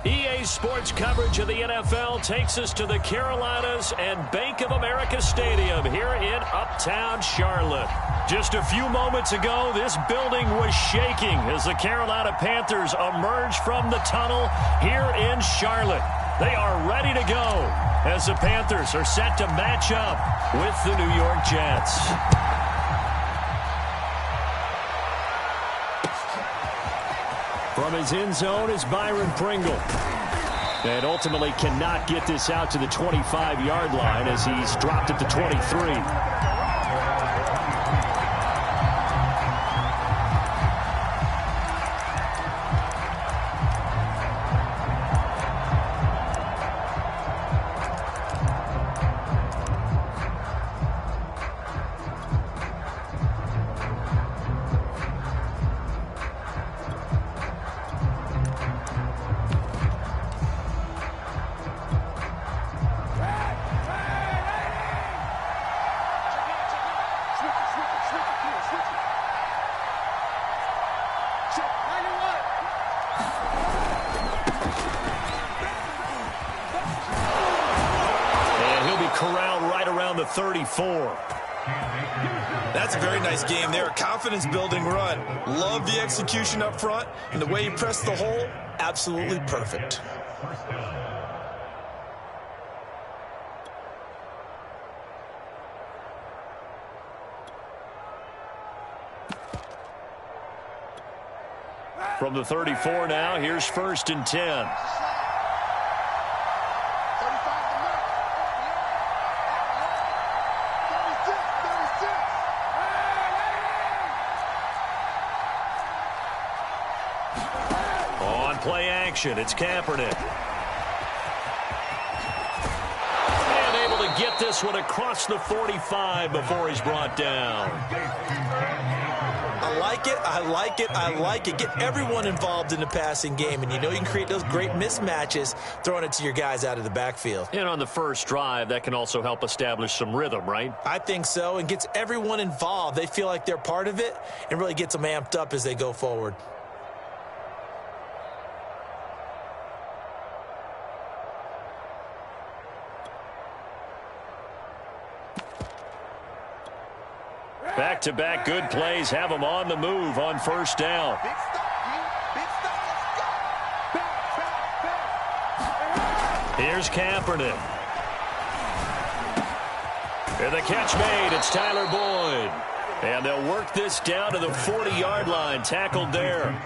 EA Sports coverage of the NFL takes us to the Carolinas and Bank of America Stadium here in Uptown Charlotte. Just a few moments ago, this building was shaking as the Carolina Panthers emerged from the tunnel here in Charlotte. They are ready to go as the Panthers are set to match up with the New York Jets. From his end zone is Byron Pringle. And ultimately cannot get this out to the 25-yard line as he's dropped at the 23. Corralled right around the 34. That's a very nice game there. A confidence-building run. Love the execution up front, and the way he pressed the hole, absolutely perfect. From the 34 now, here's 1st and 10. Play action. It's Kaepernick. And able to get this one across the 45 before he's brought down. I like it. I like it. I like it. Get everyone involved in the passing game, and you know you can create those great mismatches throwing it to your guys out of the backfield. And on the first drive, that can also help establish some rhythm, right? I think so, and gets everyone involved. They feel like they're part of it and really gets them amped up as they go forward. Back-to-back good plays have them on the move on 1st down. Here's Kaepernick. And the catch made. It's Tyler Boyd. And they'll work this down to the 40-yard line. Tackled there.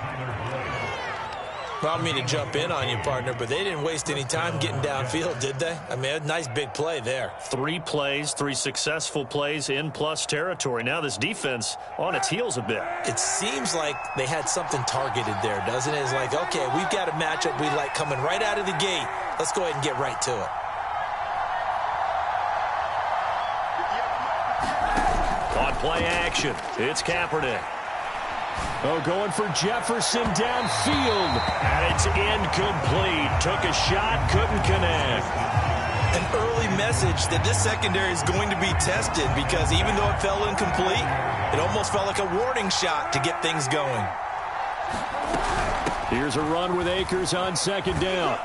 Well, I don't mean to jump in on you, partner, but they didn't waste any time getting downfield, did they? I mean, a nice big play there. 3 plays, 3 successful plays in plus territory. Now this defense on its heels a bit. It seems like they had something targeted there, doesn't it? It's like, okay, we've got a matchup we like coming right out of the gate. Let's go ahead and get right to it. On play action, it's Kaepernick. Oh, going for Jefferson downfield. And it's incomplete. Took a shot, couldn't connect. An early message that this secondary is going to be tested because even though it fell incomplete, it almost felt like a warning shot to get things going. Here's a run with Akers on 2nd down.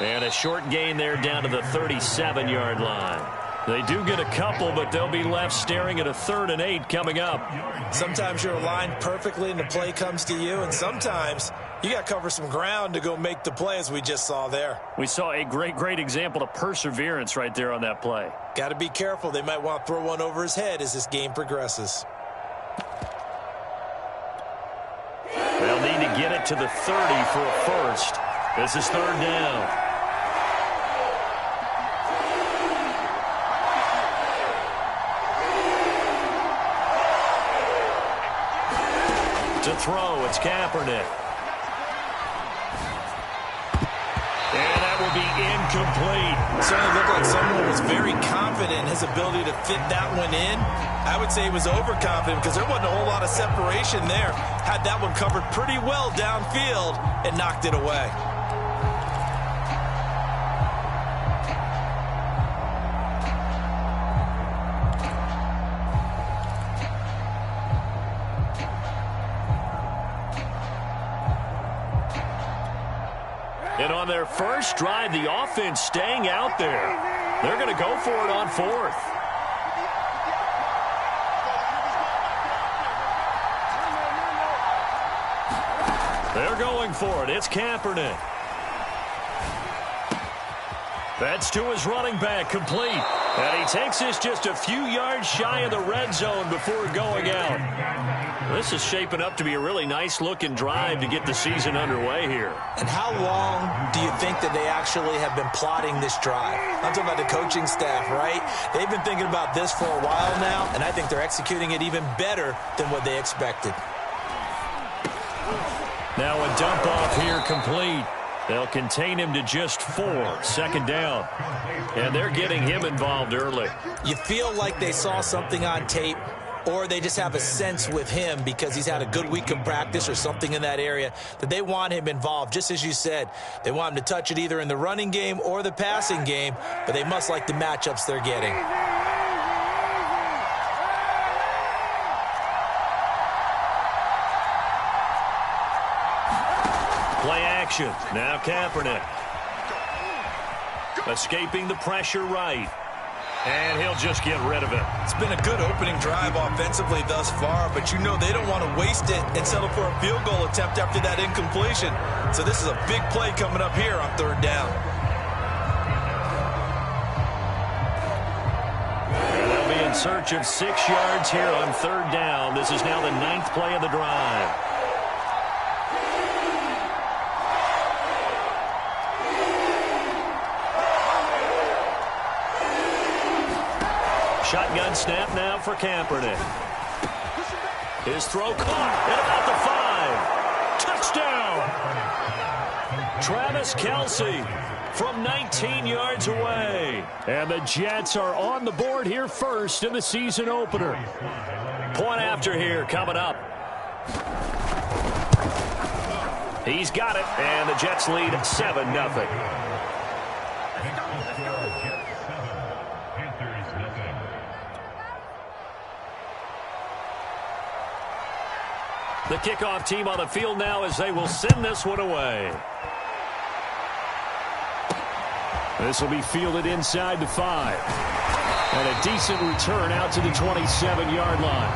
And a short gain there down to the 37-yard line. They do get a couple, but they'll be left staring at a 3rd and 8 coming up. Sometimes you're aligned perfectly and the play comes to you, and sometimes you got to cover some ground to go make the play, as we just saw there. We saw a great example of perseverance right there on that play. Got to be careful. They might want to throw one over his head as this game progresses. They'll need to get it to the 30 for a first. This is 3rd down. To throw, it's Kaepernick. And that will be incomplete. Certainly looked like someone was very confident in his ability to fit that one in. I would say he was overconfident because there wasn't a whole lot of separation there. Had that one covered pretty well downfield and knocked it away. And on their first drive, the offense staying out there. They're going to go for it on fourth. They're going for it. It's Kaepernick. That's to his running back, complete. And he takes this just a few yards shy of the red zone before going out. This is shaping up to be a really nice-looking drive to get the season underway here. And how long do you think that they actually have been plotting this drive? I'm talking about the coaching staff, right? They've been thinking about this for a while now, and I think they're executing it even better than what they expected. Now a dump off here complete. They'll contain him to just 4, second down. And they're getting him involved early. You feel like they saw something on tape, or they just have a sense with him because he's had a good week of practice or something in that area that they want him involved. Just as you said, they want him to touch it either in the running game or the passing game, but they must like the matchups they're getting. Play action. Now Kaepernick. Escaping the pressure right. And he'll just get rid of it. It's been a good opening drive offensively thus far, but you know they don't want to waste it and settle for a field goal attempt after that incompletion. So this is a big play coming up here on third down. And they'll be in search of 6 yards here on third down. This is now the 9th play of the drive. Shotgun snap now for Kaepernick. His throw caught at about the 5. Touchdown! Travis Kelce from 19 yards away. And the Jets are on the board here first in the season opener. Point after here coming up. He's got it, and the Jets lead 7-0. The kickoff team on the field now as they will send this one away. This will be fielded inside the 5. And a decent return out to the 27-yard line.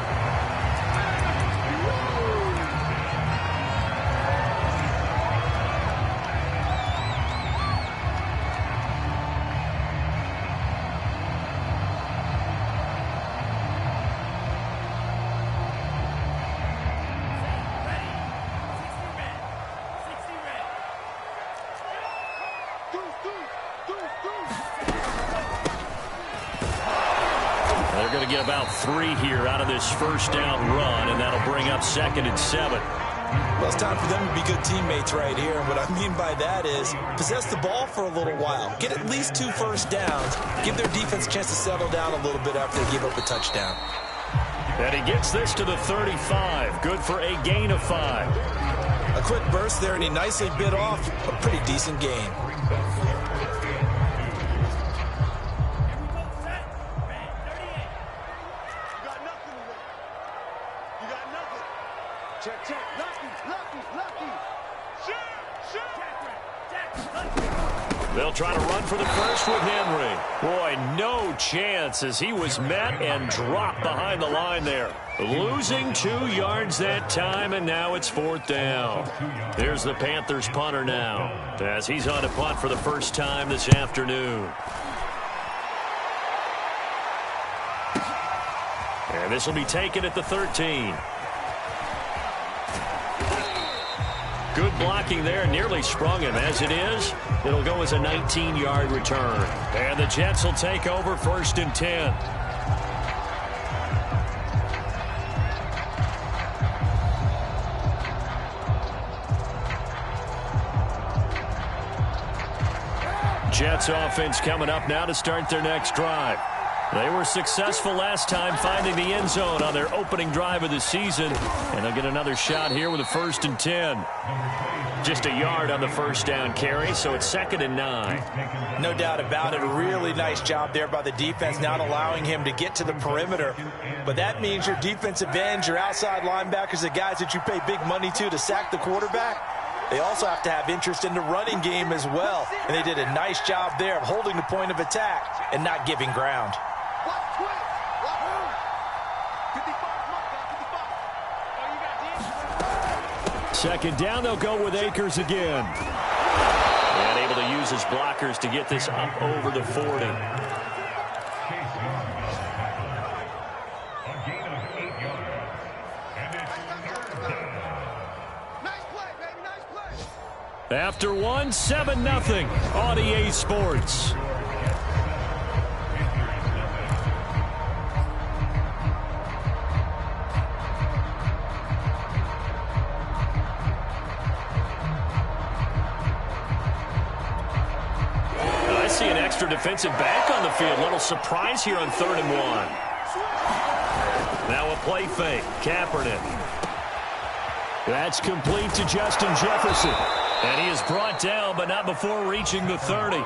Going to get about 3 here out of this first down run, and that'll bring up 2nd and 7. Well, it's time for them to be good teammates right here. And what I mean by that is possess the ball for a little while. Get at least 2 first downs. Give their defense a chance to settle down a little bit after they give up a touchdown. And he gets this to the 35. Good for a gain of 5. A quick burst there, and he nicely bit off a pretty decent gain. They'll try to run for the first with Henry. Boy, no chance as he was met and dropped behind the line there. Losing 2 yards that time, and now it's 4th down. There's the Panthers punter now as he's on to punt for the first time this afternoon. And this will be taken at the 13. Good blocking there, nearly sprung him. As it is, it'll go as a 19-yard return. And the Jets will take over 1st and 10. Jets offense coming up now to start their next drive. They were successful last time finding the end zone on their opening drive of the season. And they'll get another shot here with a 1st and 10. Just a yard on the first down carry, so it's 2nd and 9. No doubt about it. A really nice job there by the defense, not allowing him to get to the perimeter. But that means your defensive ends, your outside linebackers, the guys that you pay big money to sack the quarterback, they also have to have interest in the running game as well. And they did a nice job there of holding the point of attack and not giving ground. Second down, they'll go with Akers again. And able to use his blockers to get this up over the 40. After one, 7-0 on EA Sports. I see an extra defensive back on the field. Little surprise here on 3rd and 1. Now a play fake. Kaepernick. That's complete to Justin Jefferson. And he is brought down, but not before reaching the 30.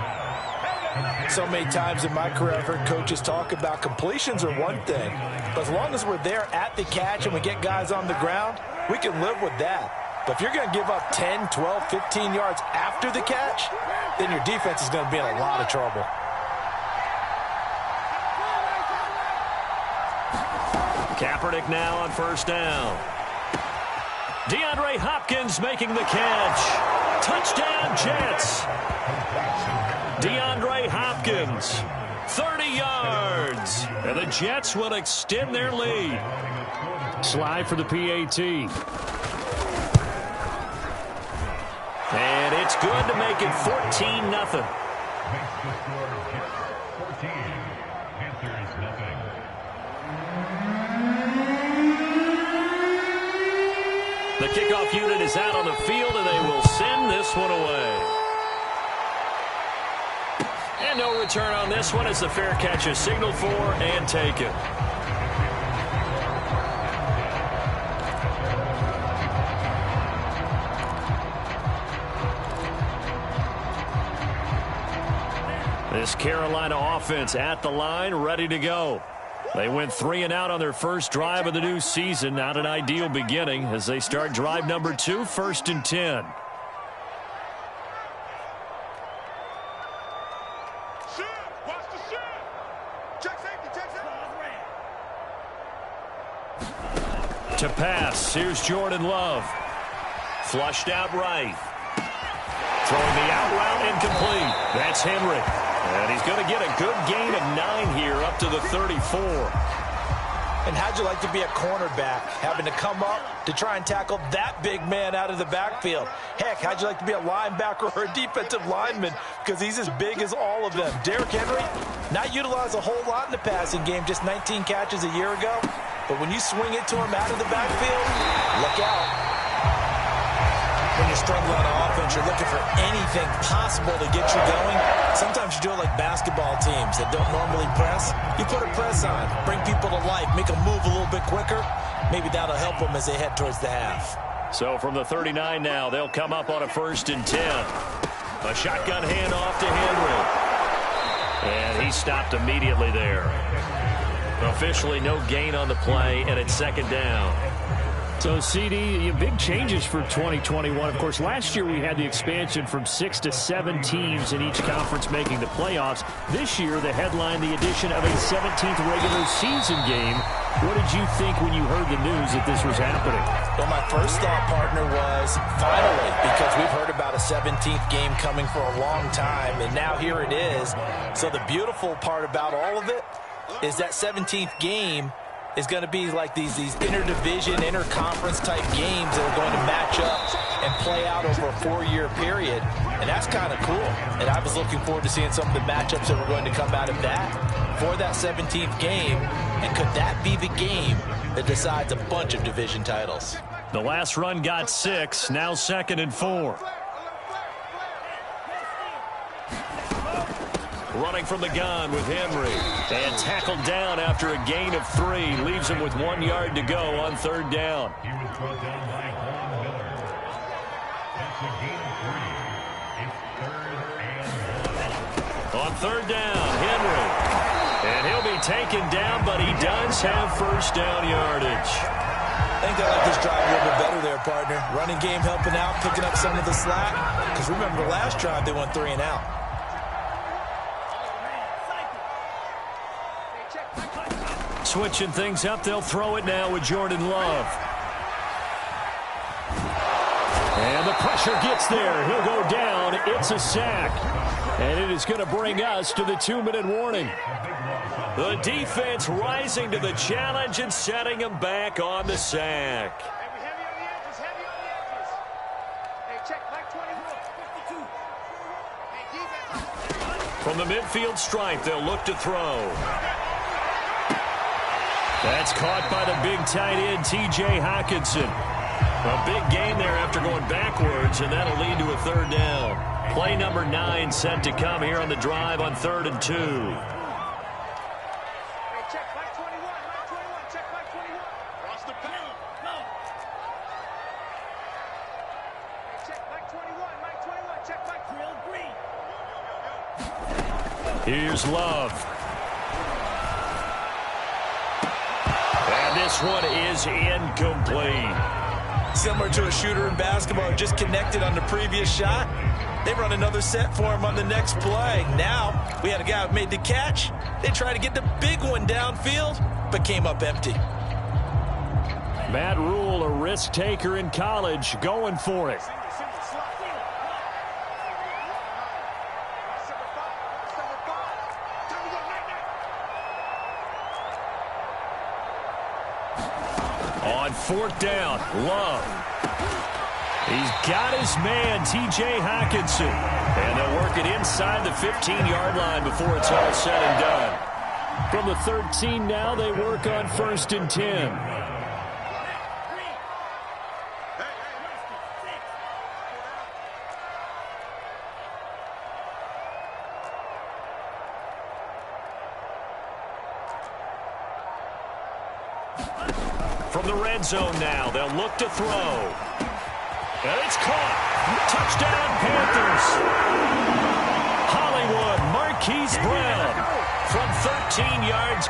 So many times in my career, I've heard coaches talk about completions are one thing. But as long as we're there at the catch and we get guys on the ground, we can live with that. But if you're going to give up 10, 12, 15 yards after the catch, then your defense is going to be in a lot of trouble. Kaepernick now on 1st down. DeAndre Hopkins making the catch. Touchdown, Jets. DeAndre Hopkins, 30 yards. And the Jets will extend their lead. Slide for the PAT. And it's good to make it 14-0. The kickoff unit is out on the field, and they will send this one away. And no return on this one as the fair catch is signaled for and taken. This Carolina offense at the line, ready to go. They went 3 and out on their first drive of the new season. Not an ideal beginning as they start drive number 2, 1st and 10. To pass, here's Jordan Love. Flushed out right. Throwing the out route incomplete. That's Henry. And he's going to get a good gain of 9 here up to the 34. And how'd you like to be a cornerback, having to come up to try and tackle that big man out of the backfield? Heck, how'd you like to be a linebacker or a defensive lineman, because he's as big as all of them? Derrick Henry, not utilized a whole lot in the passing game, just 19 catches a year ago. But when you swing it to him out of the backfield, look out. When you're struggling on offense, you're looking for anything possible to get you going. Sometimes you do it like basketball teams that don't normally press. You put a press on, bring people to life, make them move a little bit quicker. Maybe that'll help them as they head towards the half. So from the 39 now, they'll come up on a 1st and 10. A shotgun handoff to Henry. And he stopped immediately there. Officially no gain on the play, and it's 2nd down. So, CD, big changes for 2021. Of course, last year we had the expansion from 6 to 7 teams in each conference making the playoffs. This year, the headline, the addition of a 17th regular season game. What did you think when you heard the news that this was happening? Well, my first thought, partner, was finally, because we've heard about a 17th game coming for a long time, and now here it is. So the beautiful part about all of it is that 17th game is going to be like these interdivision, interconference type games that are going to match up and play out over a 4-year period. And that's kind of cool. And I was looking forward to seeing some of the matchups that were going to come out of that for that 17th game. And could that be the game that decides a bunch of division titles? The last run got 6, now 2nd and 4. Running from the gun with Henry. And tackled down after a gain of 3. Leaves him with 1 yard to go on 3rd down. He was brought down by Von Miller. That's a gain of 3. It's 3rd and 1. On 3rd down, Henry. And he'll be taken down, but he does have 1st down yardage. I think they like this drive a little bit better there, partner. Running game helping out, picking up some of the slack. Because remember, the last drive, they went 3 and out. Switching things up, they'll throw it now with Jordan Love. And the pressure gets there. He'll go down. It's a sack. And it is going to bring us to the 2-minute warning. The defense rising to the challenge and setting him back on the sack. From the midfield stripe, they'll look to throw. That's caught by the big tight end, T.J. Hockenson. A big gain there after going backwards, and that'll lead to a 3rd down. Play number 9 set to come here on the drive on 3rd and 2. Here's Love. And this one is incomplete. Similar to a shooter in basketball who just connected on the previous shot. They run another set for him on the next play. Now, we had a guy who made the catch. They tried to get the big one downfield, but came up empty. Matt Rule, a risk taker in college, going for it. On 4th down, Love. He's got his man, T.J. Hockenson. And they'll work it inside the 15-yard line before it's all said and done. From the 13 now, they work on 1st and 10. From the red zone now, they'll look to throw. And it's caught. Touchdown, Panthers. Hollywood, Marquise Brown from 13 yards.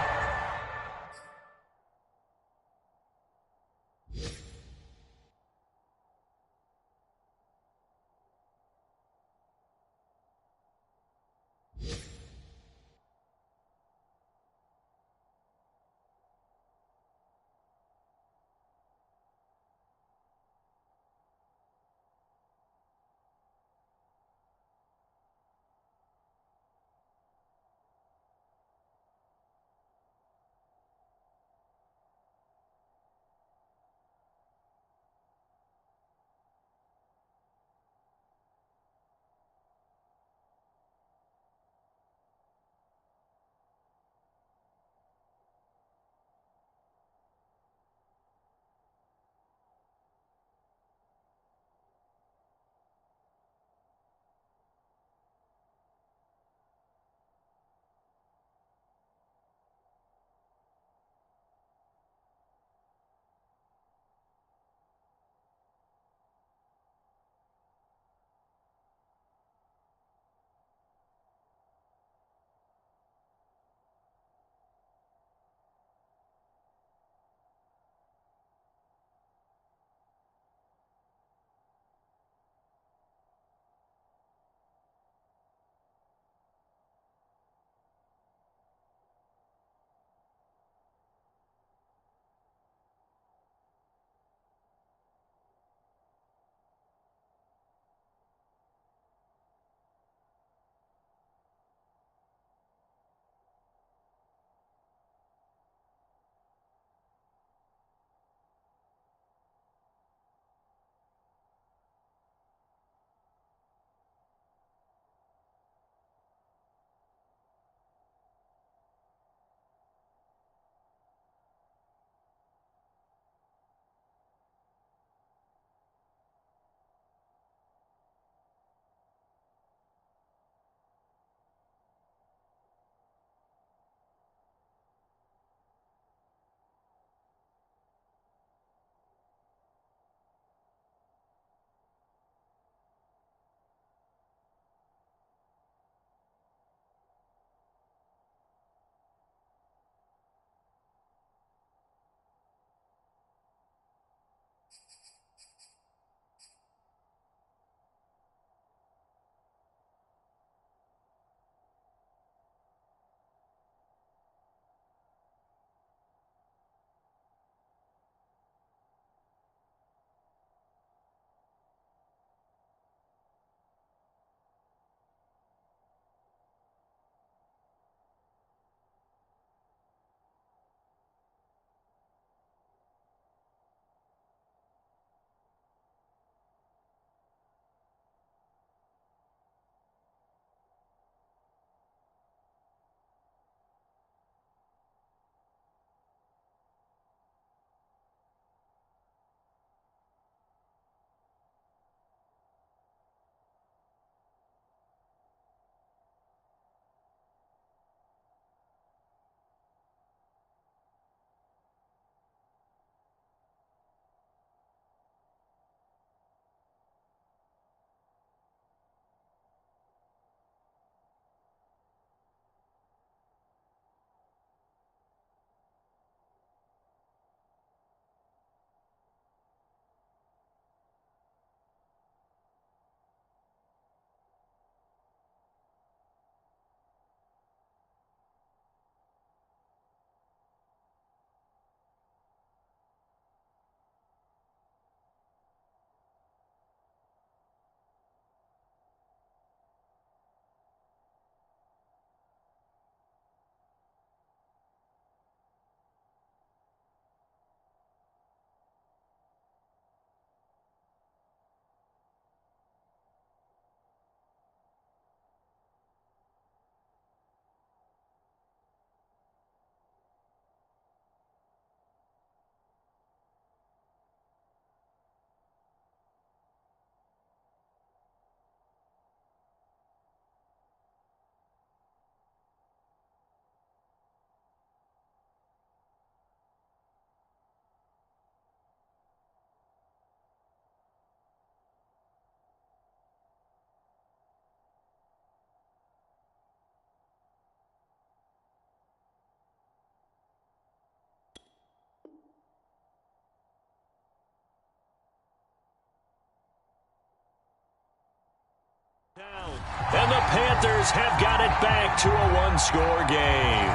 And the Panthers have got it back to a one-score game.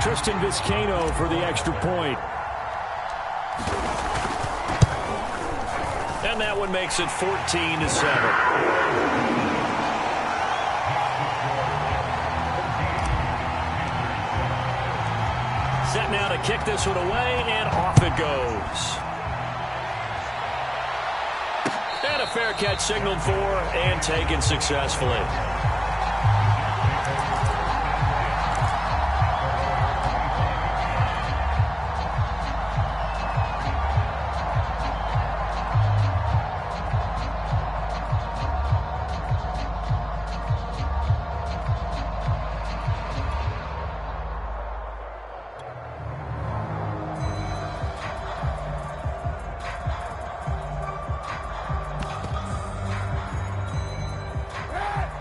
Tristan Vizcaino for the extra point. And that one makes it 14-7. Set now to kick this one away, and off it goes. And a fair catch signaled for and taken successfully.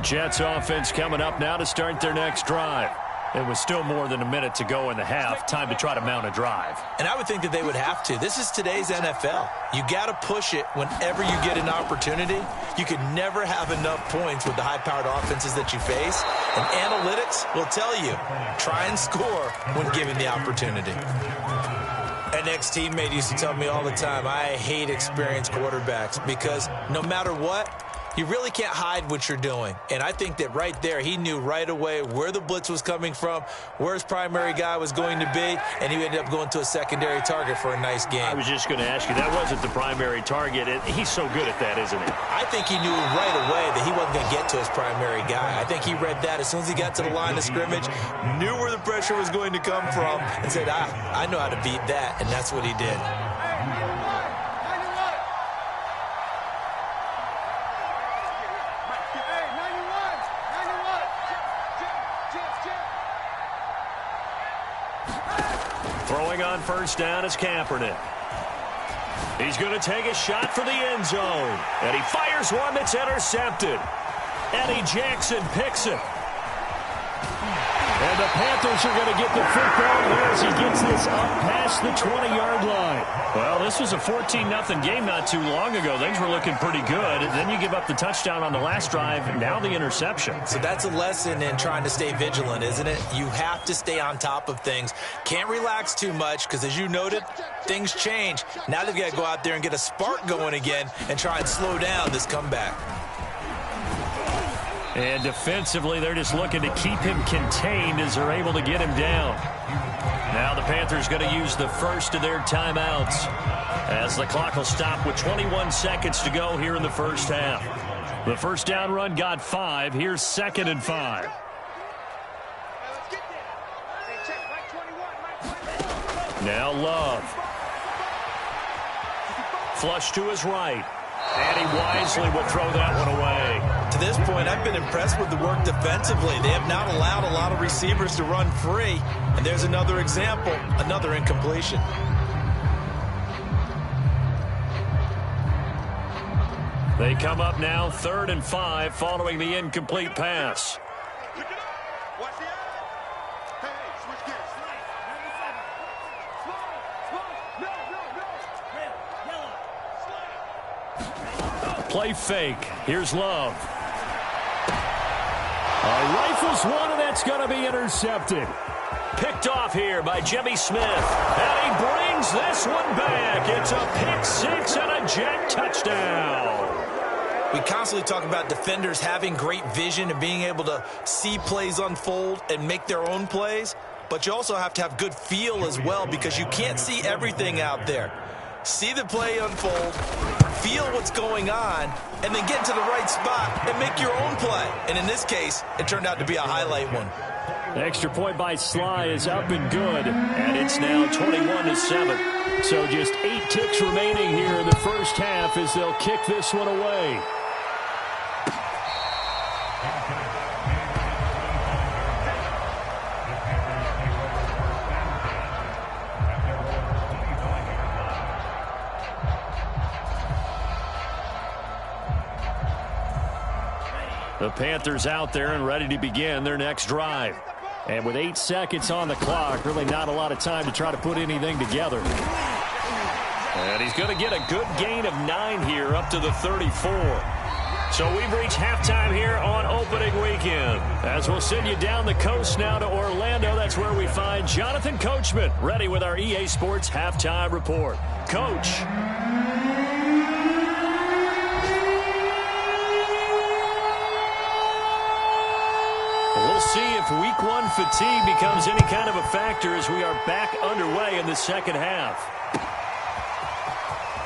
Jets offense coming up now to start their next drive. It was still more than a minute to go in the half. Time to try to mount a drive. And I would think that they would have to. This is today's NFL. You got to push it whenever you get an opportunity. You can never have enough points with the high-powered offenses that you face. And analytics will tell you, try and score when given the opportunity. An ex-teammate used to tell me all the time, I hate experienced quarterbacks because no matter what, you really can't hide what you're doing. And I think that right there, he knew right away where the blitz was coming from, where his primary guy was going to be, and he ended up going to a secondary target for a nice game. I was just going to ask you, that wasn't the primary target. He's so good at that, isn't he? I think he knew right away that he wasn't going to get to his primary guy. I think he read that as soon as he got to the line of scrimmage, knew where the pressure was going to come from, and said, I know how to beat that, and that's what he did. Throwing on first down is Kaepernick. He's going to take a shot for the end zone. And he fires one that's intercepted. Eddie Jackson picks it. And the Panthers are going to get the football here as he gets this up past the 20-yard line. Well, this was a 14-0 game not too long ago. Things were looking pretty good. And then you give up the touchdown on the last drive, and now the interception. So that's a lesson in trying to stay vigilant, isn't it? You have to stay on top of things. Can't relax too much because, as you noted, things change. Now they've got to go out there and get a spark going again and try and slow down this comeback. And defensively, they're just looking to keep him contained as they're able to get him down. Now the Panthers going to use the first of their timeouts as the clock will stop with 21 seconds to go here in the first half. The first down run got 5. Here's 2nd and 5. Now Love. Flush to his right. And he wisely will throw that one away. To this point, I've been impressed with the work defensively. They have not allowed a lot of receivers to run free. And there's another example, another incompletion. They come up now 3rd and 5 following the incomplete pass. Play fake. Here's Love. Rifles one, and that's going to be intercepted. Picked off here by Jimmy Smith. And he brings this one back. It's a pick six and a Jet touchdown. We constantly talk about defenders having great vision and being able to see plays unfold and make their own plays. But you also have to have good feel as well because you can't see everything out there. See the play unfold, feel what's going on, and then get to the right spot and make your own play. And in this case, it turned out to be a highlight one. The extra point by Sly is up and good, and it's now 21-7. So just 8 ticks remaining here in the first half as they'll kick this one away. The Panthers out there and ready to begin their next drive. And with 8 seconds on the clock, really not a lot of time to try to put anything together. And he's going to get a good gain of 9 here up to the 34. So we've reached halftime here on opening weekend. As we'll send you down the coast now to Orlando, that's where we find Jonathan Coachman, ready with our EA Sports halftime report. Coach. We'll see if week one fatigue becomes any kind of a factor as we are back underway in the second half.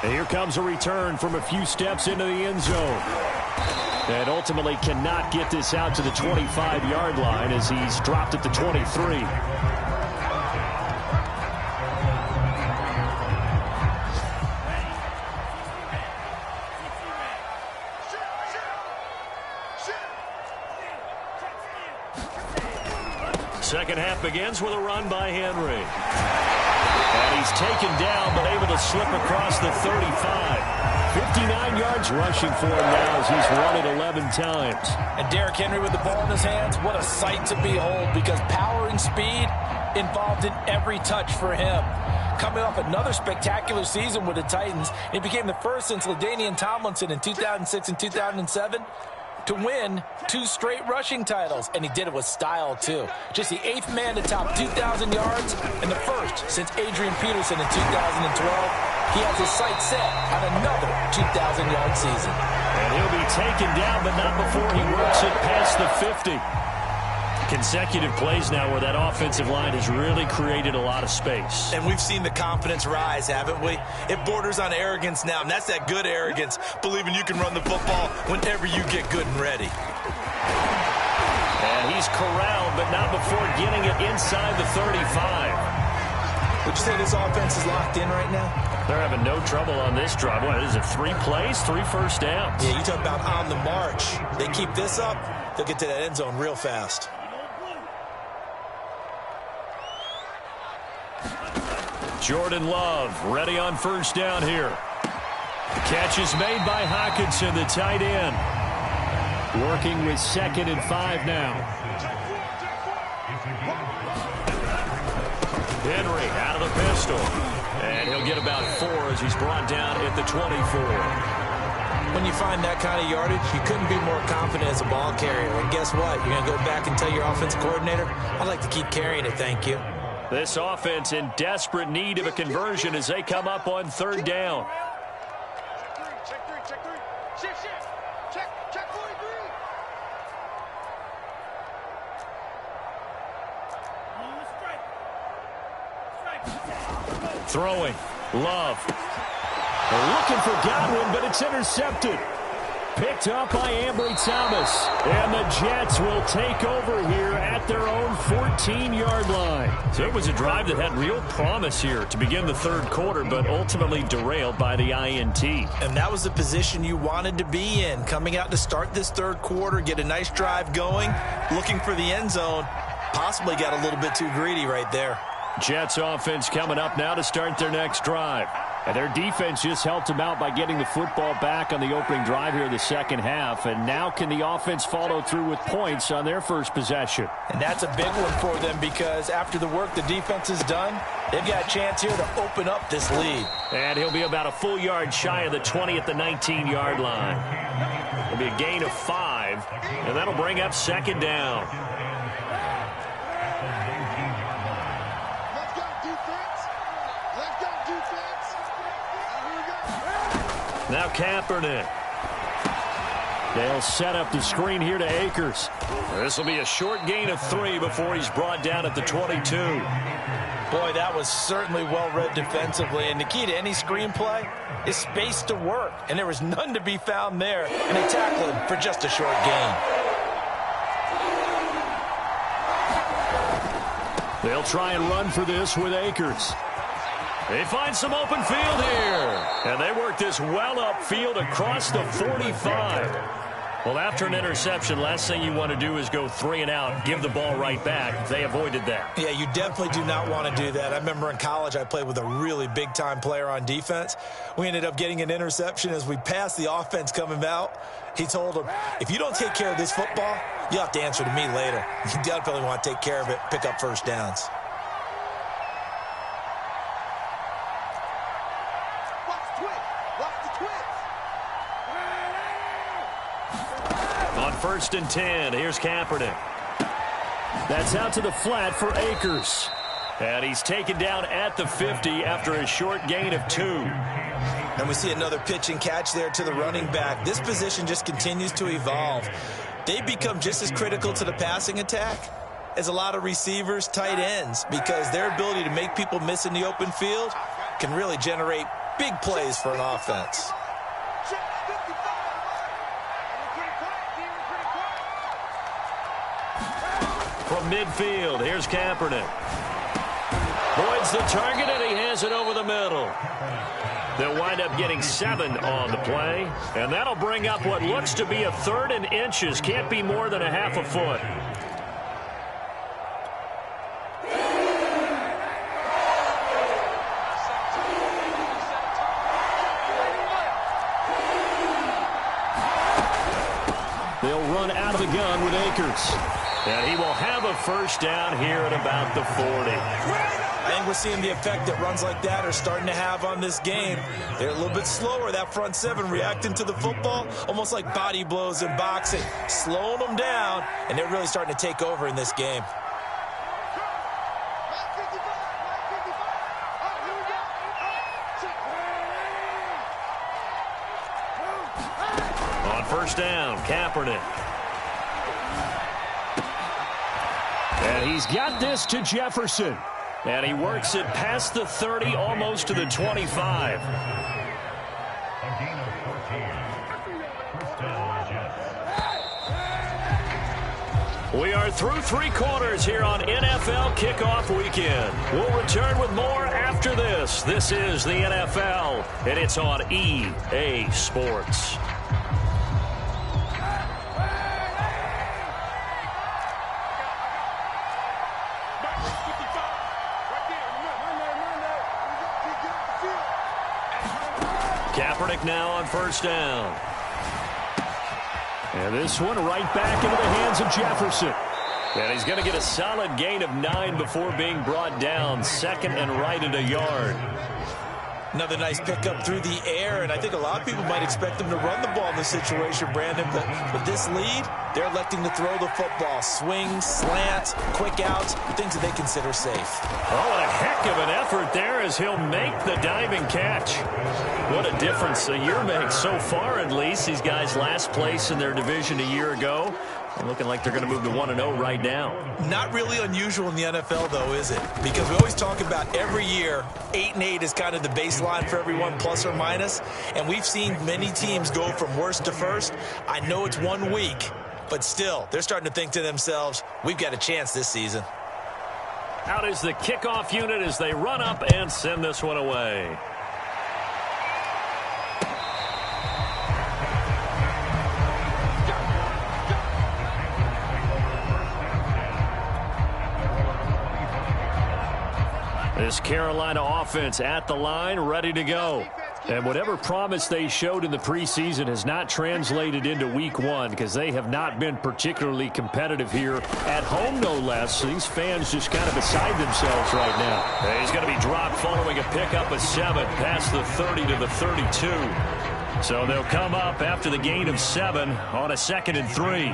And here comes a return from a few steps into the end zone. And ultimately cannot get this out to the 25-yard line as he's dropped at the 23. Second half begins with a run by Henry. And he's taken down, but able to slip across the 35. 59 yards rushing for him now as he's run it 11 times. And Derrick Henry with the ball in his hands, what a sight to behold, because power and speed involved in every touch for him. Coming off another spectacular season with the Titans, he became the first since LaDainian Tomlinson in 2006 and 2007 to win 2 straight rushing titles, and he did it with style, too. Just the 8th man to top 2,000 yards and the first since Adrian Peterson in 2012. He has his sights set on another 2,000-yard season. And he'll be taken down, but not before he works it past the 50. Consecutive plays now where that offensive line has really created a lot of space. And we've seen the confidence rise, haven't we? It borders on arrogance now, and that's that good arrogance, believing you can run the football whenever you get good and ready. And he's corralled, but not before getting it inside the 35. Would you say this offense is locked in right now? They're having no trouble on this drive. What is it, 3 plays, 3 first downs? Yeah, you talk about on the march. They keep this up, they'll get to that end zone real fast. Jordan Love ready on first down here. Catch is made by Hockenson, the tight end. Working with 2nd and 5 now. Henry out of the pistol. And he'll get about 4 as he's brought down at the 24. When you find that kind of yardage, you couldn't be more confident as a ball carrier. And guess what? You're going to go back and tell your offensive coordinator, I'd like to keep carrying it, thank you. This offense in desperate need of a conversion as they come up on 3rd down. Throwing. Love. They're looking for Godwin, but it's intercepted. Picked up by Ambry Thomas. And the Jets will take over here at their own 14-yard line. So it was a drive that had real promise here to begin the 3rd quarter, but ultimately derailed by the INT. And that was the position you wanted to be in. Coming out to start this 3rd quarter, get a nice drive going, looking for the end zone. Possibly got a little bit too greedy right there. Jets offense coming up now to start their next drive. And their defense just helped them out by getting the football back on the opening drive here in the second half. And now can the offense follow through with points on their first possession? And that's a big one for them because after the work the defense has done, they've got a chance here to open up this lead. And he'll be about a full yard shy of the 20 at the 19-yard line. It'll be a gain of 5, and that'll bring up 2nd down. Now Kaepernick. They'll set up the screen here to Akers. This will be a short gain of 3 before he's brought down at the 22. Boy, that was certainly well-read defensively. And the key to any screenplay is space to work. And there was none to be found there. And they tackled him for just a short gain. They'll try and run for this with Akers. They find some open field here. And they work this well upfield across the 45. Well, after an interception, last thing you want to do is go 3 and out, give the ball right back. They avoided that. Yeah, you definitely do not want to do that. I remember in college I played with a really big-time player on defense. We ended up getting an interception as we passed the offense coming out. He told him, if you don't take care of this football, you'll have to answer to me later. You definitely want to take care of it, pick up first downs. 1st and 10. Here's Kaepernick. That's out to the flat for Akers. And he's taken down at the 50 after a short gain of 2. And we see another pitch and catch there to the running back. This position just continues to evolve. They've become just as critical to the passing attack as a lot of receivers, tight ends, because their ability to make people miss in the open field can really generate big plays for an offense. From midfield, here's Kaepernick. Boyd's the target, and he has it over the middle. They'll wind up getting 7 on the play, and that'll bring up what looks to be a 3rd and inches. Can't be more than a half a foot. They'll run out of the gun with Akers. And he will have a 1st down here at about the 40. I think we're seeing the effect that runs like that are starting to have on this game. They're a little bit slower, that front 7, reacting to the football, almost like body blows in boxing, slowing them down, and they're really starting to take over in this game. On 1st down, Kaepernick. And he's got this to Jefferson. And he works it past the 30, almost to the 25. A gain of 14. 1st down, Jets. We are through 3 quarters here on NFL Kickoff Weekend. We'll return with more after this. This is the NFL, and it's on EA Sports. Kaepernick now on 1st down. And this one right back into the hands of Jefferson. And he's going to get a solid gain of 9 before being brought down. 2nd and right at a yard. Another nice pickup through the air, and I think a lot of people might expect them to run the ball in this situation, Brandon, but with this lead, they're electing to throw the football. Swings, slants, quick outs, things that they consider safe. Oh, a heck of an effort there as he'll make the diving catch. What a difference a year makes so far, at least. These guys last place in their division a year ago. And looking like they're going to move to 1-0 right now. Not really unusual in the NFL, though, is it? Because we always talk about every year, 8-8 is kind of the baseline for everyone, plus or minus. And we've seen many teams go from worst to first. I know it's 1 week, but still, they're starting to think to themselves, we've got a chance this season. Out is the kickoff unit as they run up and send this one away. This Carolina offense at the line, ready to go. And whatever promise they showed in the preseason has not translated into week 1 because they have not been particularly competitive here at home, no less. So these fans just kind of beside themselves right now. And he's going to be dropped following a pickup of 7 past the 30 to the 32. So they'll come up after the gain of 7 on a 2nd and 3.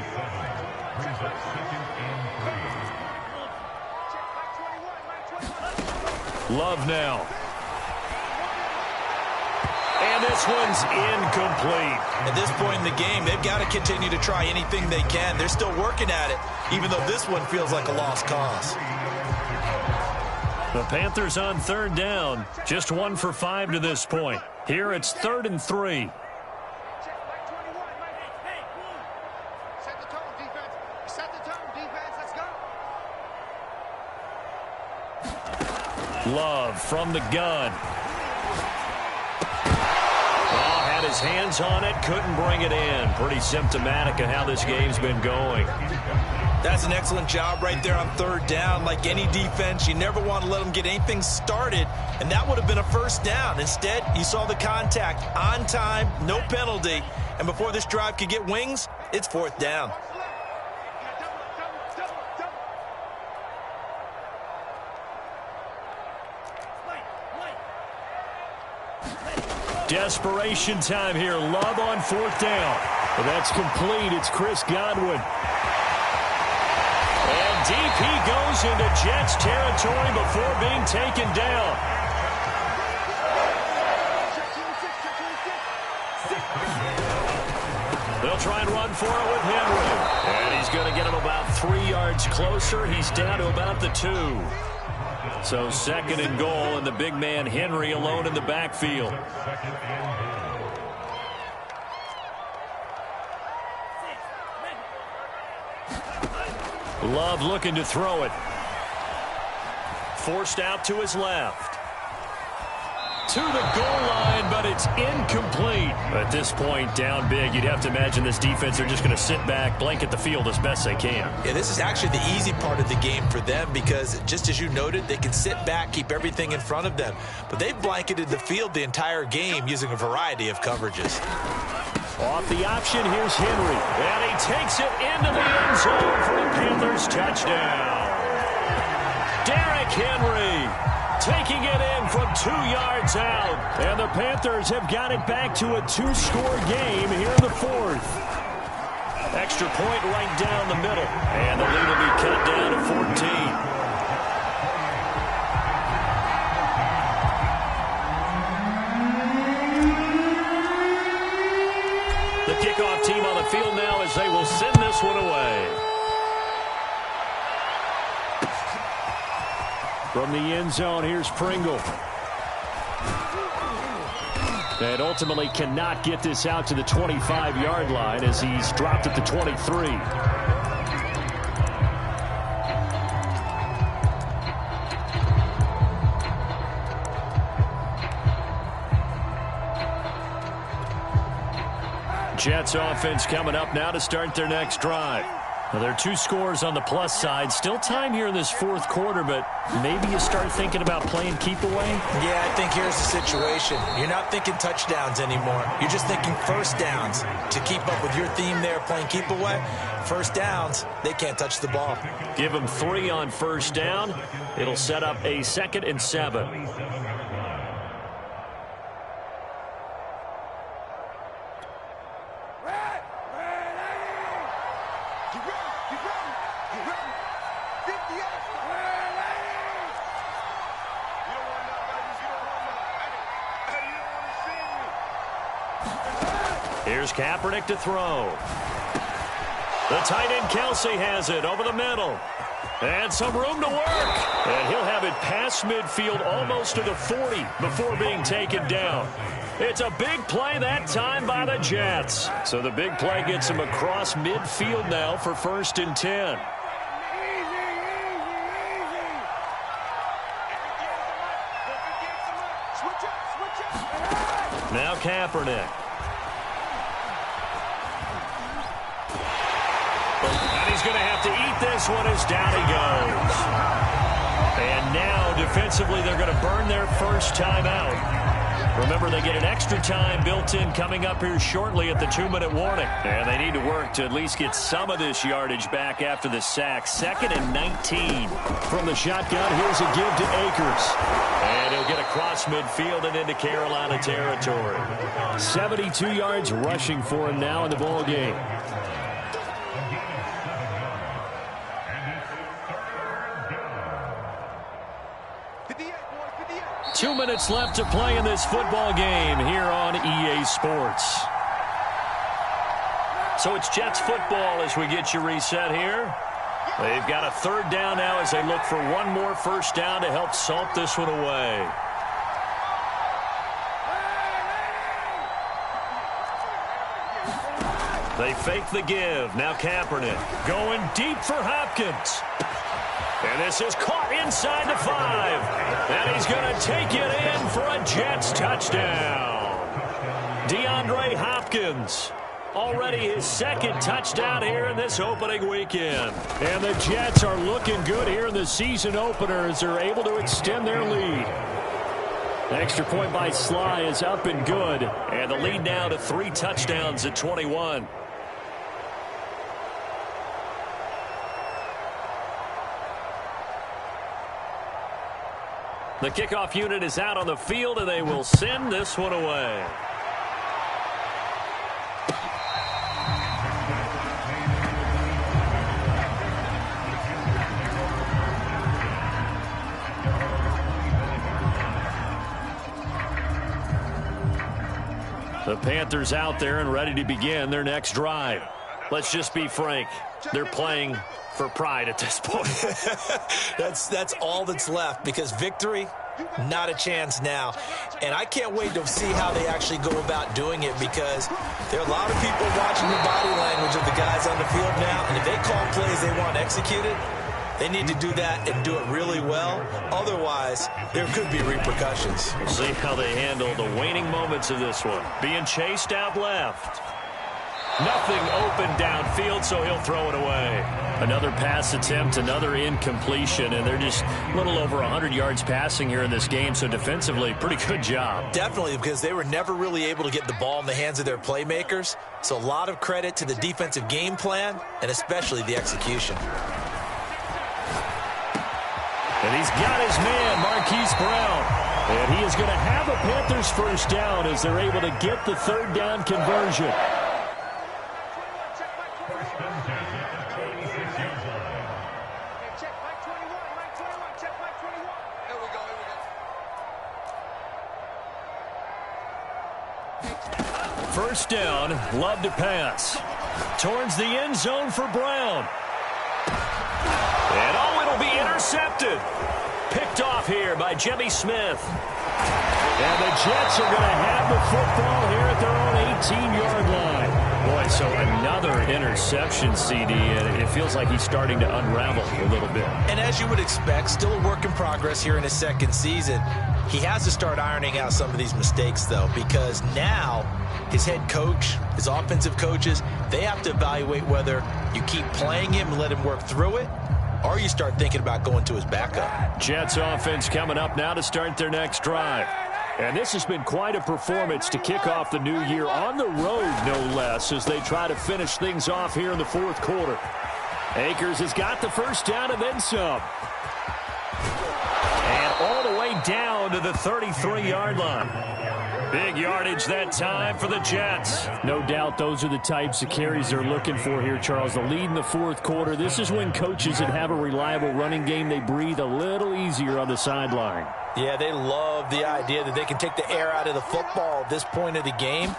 Love now. And this one's incomplete. At this point in the game, they've got to continue to try anything they can. They're still working at it, even though this one feels like a lost cause. The Panthers on 3rd down. Just 1 for 5 to this point. Here it's 3rd and 3. Love from the gun. Oh, had his hands on it, couldn't bring it in. Pretty symptomatic of how this game's been going. That's an excellent job right there on 3rd down. Like any defense, you never want to let them get anything started, and that would have been a 1st down. Instead, you saw the contact on time, no penalty, and before this drive could get wings, it's 4th down. Desperation time here. Love on 4th down. And that's complete. It's Chris Godwin. And deep he goes into Jets territory before being taken down. They'll try and run for it with Henry. And he's going to get him about 3 yards closer. He's down to about the 2. So 2nd and goal, and the big man Henry alone in the backfield. Love looking to throw it. Forced out to his left. To the goal line, but it's incomplete. At this point, down big, you'd have to imagine this defense are just going to sit back, blanket the field as best they can. Yeah, this is actually the easy part of the game for them because, just as you noted, they can sit back, keep everything in front of them. But they've blanketed the field the entire game using a variety of coverages. Off the option, here's Henry. And he takes it into the end zone for a Panthers touchdown. Derrick Henry taking it in from 2 yards out. And the Panthers have got it back to a 2-score game here in the 4th. Extra point right down the middle. And the lead will be cut down to 14. The kickoff team on the field now as they will send this one away. From the end zone, here's Pringle. And ultimately cannot get this out to the 25-yard line as he's dropped at the 23. Jets offense coming up now to start their next drive. Now, there are 2 scores on the plus side. Still time here in this 4th quarter, but maybe you start thinking about playing keep away? Yeah, I think here's the situation. You're not thinking touchdowns anymore. You're just thinking first downs. To keep up with your theme there, playing keep away, first downs, they can't touch the ball. Give them 3 on first down. It'll set up a 2nd and 7. Here's Kaepernick to throw. The tight end Kelsey has it over the middle. And some room to work. And he'll have it past midfield almost to the 40 before being taken down. It's a big play that time by the Jets. So the big play gets him across midfield now for 1st and 10. Now Kaepernick. And he's going to have to eat this one as down he goes. And now, defensively, they're going to burn their first timeout. Remember, they get an extra time built in coming up here shortly at the 2-minute warning. And they need to work to at least get some of this yardage back after the sack. 2nd and 19. From the shotgun, here's a give to Akers. And he'll get across midfield and into Carolina territory. 72 yards rushing for him now in the ball game. 2 minutes left to play in this football game here on EA Sports. So it's Jets football as we get you reset here. They've got a 3rd down now as they look for one more first down to help salt this one away. They fake the give. Now Kaepernick going deep for Hopkins. And this is caught inside the 5. And he's going to take it in for a Jets touchdown. DeAndre Hopkins, already his 2nd touchdown here in this opening weekend. And the Jets are looking good here in the season opener as they're able to extend their lead. Extra point by Sly is up and good. And the lead now to 3 touchdowns at 21. The kickoff unit is out on the field, and they will send this one away. The Panthers out there and ready to begin their next drive. Let's just be frank. They're playing for pride at this point. That's all that's left, because victory, not a chance now. And I can't wait to see how they actually go about doing it, because there are a lot of people watching the body language of the guys on the field now, and if they call plays they want executed, they need to do that and do it really well. Otherwise, there could be repercussions. We'll see how they handle the waning moments of this one. Being chased out left. Nothing open downfield, so he'll throw it away. Another pass attempt, another incompletion, and they're just a little over 100 yards passing here in this game, so defensively, pretty good job. Definitely, because they were never really able to get the ball in the hands of their playmakers, so a lot of credit to the defensive game plan, and especially the execution. And he's got his man, Marquise Brown. And he is going to have a Panthers first down as they're able to get the third down conversion. First down, love to pass. Towards the end zone for Brown. And it'll be intercepted. Picked off here by Jimmy Smith. And the Jets are going to have the football here at their own 18-yard line. Boy, so another interception, CD, and it feels like he's starting to unravel a little bit. And as you would expect, still a work in progress here in his second season. He has to start ironing out some of these mistakes, though, because now his head coach, his offensive coaches, they have to evaluate whether you keep playing him and let him work through it, or you start thinking about going to his backup. Jets offense coming up now to start their next drive. And this has been quite a performance to kick off the new year on the road, no less, as they try to finish things off here in the fourth quarter. Akers has got the first down and then some. And all the way down to the 33-yard line. Big yardage that time for the Jets. No doubt those are the types of carries they're looking for here, Charles. The lead in the fourth quarter. This is when coaches that have a reliable running game, they breathe a little easier on the sideline. Yeah, they love the idea that they can take the air out of the football at this point of the game.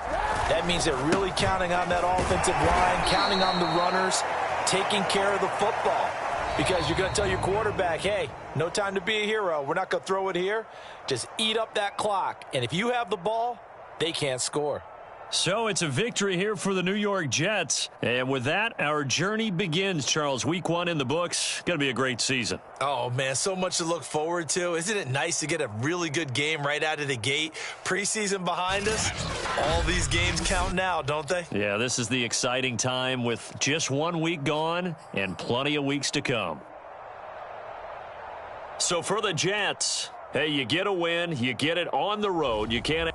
That means they're really counting on that offensive line, counting on the runners, taking care of the football. Because you're going to tell your quarterback, hey, no time to be a hero. We're not going to throw it here. Just eat up that clock. And if you have the ball, they can't score. So it's a victory here for the New York Jets. And with that, our journey begins, Charles. Week 1 in the books. Going to be a great season. Oh, man, so much to look forward to. Isn't it nice to get a really good game right out of the gate? Preseason behind us. All these games count now, don't they? Yeah, this is the exciting time with just 1 week gone and plenty of weeks to come. So for the Jets, hey, you get a win, you get it on the road. You can't